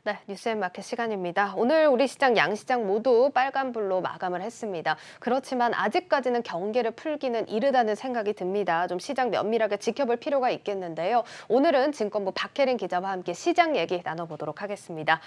네, 뉴스앤마켓 시간입니다. 오늘 우리 시장 양시장 모두 빨간불로 마감을 했습니다. 그렇지만 아직까지는 경계를 풀기는 이르다는 생각이 듭니다. 좀 시장 면밀하게 지켜볼 필요가 있겠는데요. 오늘은 증권부 박혜린 기자와 함께 시장 얘기 나눠보도록 하겠습니다.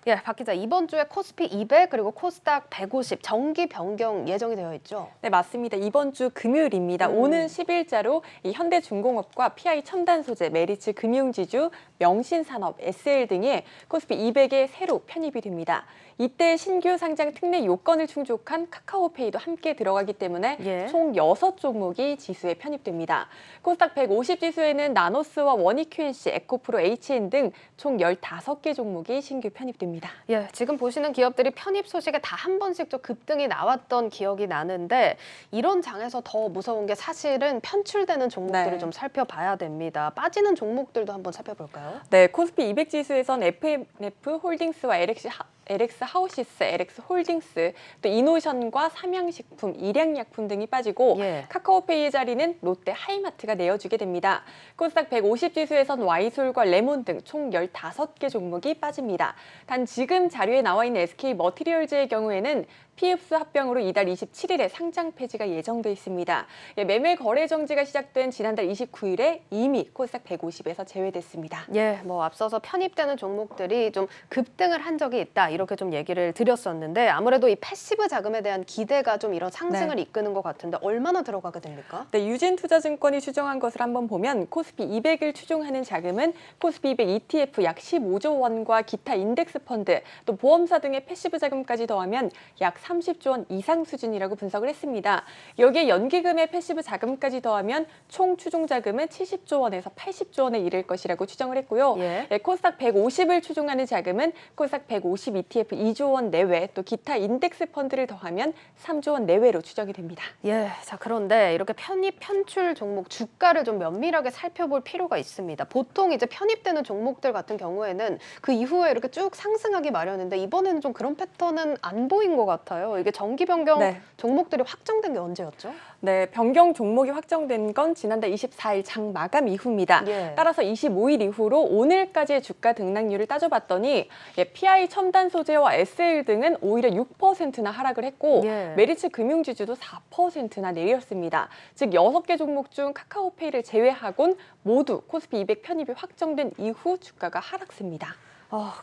예, 박 기자, 이번 주에 코스피 200 그리고 코스닥 150 정기 변경 예정이 되어 있죠? 네, 맞습니다. 이번 주 금요일입니다. 오는 10일자로 이 현대중공업과 PI첨단소재, 메리츠 금융지주, 명신산업, SL 등의 코스피 200에 새로 편입이 됩니다. 이때 신규 상장 특례 요건을 충족한 카카오페이도 함께 들어가기 때문에 총 6종목이 지수에 편입됩니다. 코스닥 150 지수에는 나노스와 원익QNC, 에코프로, HN 등 총 15개 종목이 신규 편입됩니다. 예, 지금 보시는 기업들이 편입 소식에 다 한 번씩 좀 급등이 나왔던 기억이 나는데 이런 장에서 더 무서운 게 사실은 편출되는 종목들을 좀 살펴봐야 됩니다. 빠지는 종목들도 한번 살펴볼까요? 네, 코스피 200 지수에선 FNF 홀딩스와 LX 하우시스, LX 홀딩스, 또 이노션과 삼양식품, 일양약품 등이 빠지고 카카오페이의 자리는 롯데 하이마트가 내어주게 됩니다. 코스닥 150 지수에선 와이솔과 레몬 등 총 15개 종목이 빠집니다. 단 지금 자료에 나와 있는 SK 머티리얼즈의 경우에는 PFS 합병으로 이달 27일에 상장 폐지가 예정돼 있습니다. 매매 거래 정지가 시작된 지난달 29일에 이미 코스닥 150에서 제외됐습니다. 예, 앞서서 편입되는 종목들이 좀 급등을 한 적이 있다 이렇게 좀 얘기를 드렸었는데 아무래도 이 패시브 자금에 대한 기대가 좀 이런 상승을 이끄는 것 같은데 얼마나 들어가게 됩니까? 네, 유진투자증권이 추정한 것을 한번 보면 코스피 200을 추종하는 자금은 코스피 200 ETF 약 15조 원과 기타 인덱스 펀드, 또 보험사 등의 패시브 자금까지 더하면 약 30조 원 이상 수준이라고 분석을 했습니다. 여기에 연기금의 패시브 자금까지 더하면 총 추종 자금은 70조 원에서 80조 원에 이를 것이라고 추정을 했고요. 코스닥 150을 추종하는 자금은 코스닥 150 ETF 2조 원 내외, 또 기타 인덱스 펀드를 더하면 3조 원 내외로 추정이 됩니다. 예, 자 그런데 이렇게 편출 종목 주가를 좀 면밀하게 살펴볼 필요가 있습니다. 보통 이제 편입되는 종목들 같은 경우에는 그 이후에 이렇게 쭉 상승하기 마련인데 이번에는 좀 그런 패턴은 안 보인 것 같아요. 이게 정기 변경 종목들이 확정된 게 언제였죠? 네, 변경 종목이 확정된 건 지난달 24일 장 마감 이후입니다. 따라서 25일 이후로 오늘까지의 주가 등락률을 따져봤더니 PI 첨단 소재와 SL 등은 오히려 6%나 하락을 했고 메리츠 금융지주도 4%나 내렸습니다. 즉 6개 종목 중 카카오페이를 제외하곤 모두 코스피 200 편입이 확정된 이후 주가가 하락세입니다.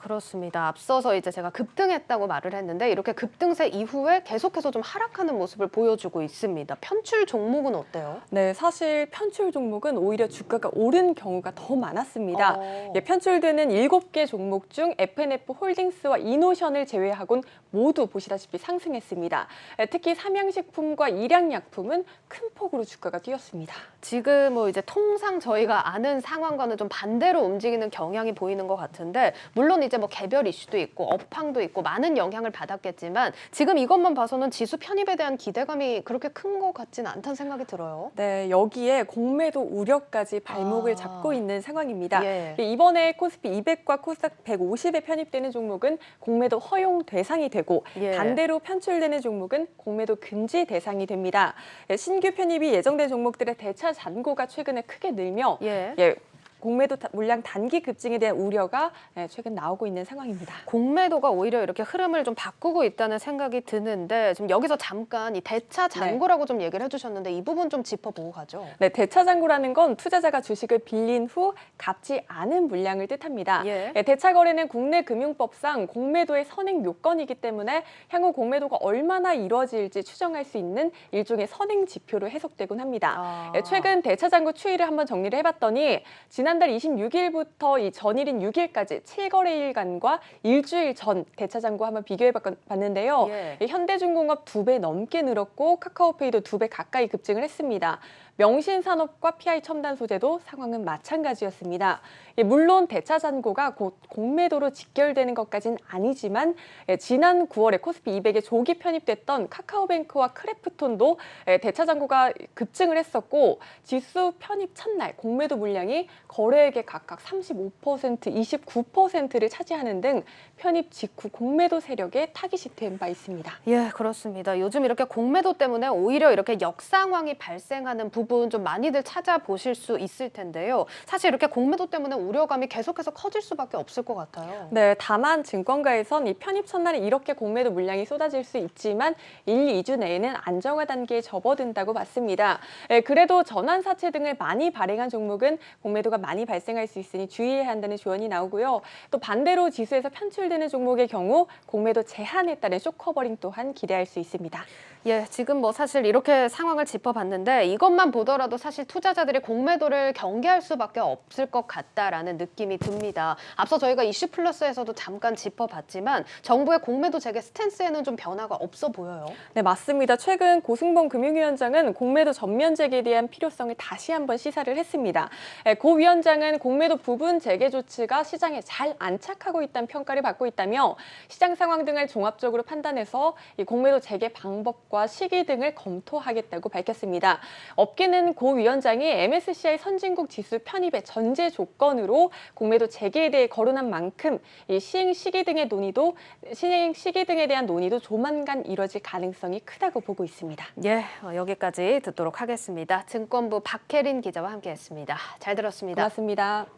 그렇습니다. 앞서서 이제 제가 급등했다고 말을 했는데 이렇게 급등세 이후에 계속해서 좀 하락하는 모습을 보여주고 있습니다. 편출 종목은 어때요? 네, 사실 편출 종목은 오히려 주가가 오른 경우가 더 많았습니다. 편출되는 7개 종목 중 FNF 홀딩스와 이노션을 제외하곤 모두 보시다시피 상승했습니다. 특히 삼양식품과 일양약품은 큰 폭으로 주가가 뛰었습니다. 지금 이제 통상 저희가 아는 상황과는 좀 반대로 움직이는 경향이 보이는 것 같은데 물론 이제 개별 이슈도 있고 업황도 있고 많은 영향을 받았겠지만 지금 이것만 봐서는 지수 편입에 대한 기대감이 그렇게 큰 것 같지는 않다는 생각이 들어요. 네, 여기에 공매도 우려까지 발목을 잡고 있는 상황입니다. 이번에 코스피 200과 코스닥 150에 편입되는 종목은 공매도 허용 대상이 되고 반대로 편출되는 종목은 공매도 금지 대상이 됩니다. 신규 편입이 예정된 종목들의 대차 잔고가 최근에 크게 늘며 공매도 물량 단기 급증에 대한 우려가 최근 나오고 있는 상황입니다. 공매도가 오히려 이렇게 흐름을 좀 바꾸고 있다는 생각이 드는데 지금 여기서 잠깐 이 대차 잔고라고 좀 얘기를 해주셨는데 이 부분 좀 짚어보고 가죠. 네, 대차 잔고라는 건 투자자가 주식을 빌린 후 갚지 않은 물량을 뜻합니다. 대차 거래는 국내 금융법상 공매도의 선행 요건이기 때문에 향후 공매도가 얼마나 이루어질지 추정할 수 있는 일종의 선행 지표로 해석되곤 합니다. 최근 대차 잔고 추이를 한번 정리를 해봤더니 지난달 26일부터 이 전일인 6일까지 7거래일간과 일주일 전 대차 잔고 한번 비교해 봤는데요. 현대중공업 2배 넘게 늘었고 카카오페이도 2배 가까이 급증을 했습니다. 명신산업과 PI첨단 소재도 상황은 마찬가지였습니다. 물론 대차 잔고가 곧 공매도로 직결되는 것까지는 아니지만 지난 9월에 코스피 200에 조기 편입됐던 카카오뱅크와 크래프톤도 대차 잔고가 급증을 했었고 지수 편입 첫날 공매도 물량이 거래액의 각각 35%, 29%를 차지하는 등 편입 직후 공매도 세력에 타깃이 된 바 있습니다. 예, 그렇습니다. 요즘 이렇게 공매도 때문에 오히려 이렇게 역상황이 발생하는 부분 좀 많이들 찾아보실 수 있을 텐데요. 사실 이렇게 공매도 때문에 우려감이 계속해서 커질 수밖에 없을 것 같아요. 네, 다만 증권가에선 이 편입 첫날에 이렇게 공매도 물량이 쏟아질 수 있지만 1, 2주 내에는 안정화 단계에 접어든다고 봤습니다. 그래도 전환사채 등을 많이 발행한 종목은 공매도가 많이 발생할 수 있으니 주의해야 한다는 조언이 나오고요. 또 반대로 지수에서 편출되는 종목의 경우 공매도 제한에 따른 쇼커버링 또한 기대할 수 있습니다. 예, 지금 뭐 사실 이렇게 상황을 짚어봤는데 이것만 보더라도 사실 투자자들이 공매도를 경계할 수밖에 없을 것 같다라는 느낌이 듭니다. 앞서 저희가 이슈 플러스에서도 잠깐 짚어봤지만 정부의 공매도 재개 스탠스에는 좀 변화가 없어 보여요. 네, 맞습니다. 최근 고승범 금융위원장은 공매도 전면 재개에 대한 필요성을 다시 한번 시사를 했습니다. 고 위원장은 공매도 부분 재개 조치가 시장에 잘 안착하고 있다는 평가를 받고 있다며 시장 상황 등을 종합적으로 판단해서 이 공매도 재개 방법과 시기 등을 검토하겠다고 밝혔습니다. 업계는 고 위원장이 MSCI 선진국 지수 편입의 전제 조건으로 공매도 재개에 대해 거론한 만큼 이 시행 시기 등에 대한 논의도 조만간 이뤄질 가능성이 크다고 보고 있습니다. 예, 여기까지 듣도록 하겠습니다. 증권부 박혜린 기자와 함께했습니다. 잘 들었습니다. 고맙습니다.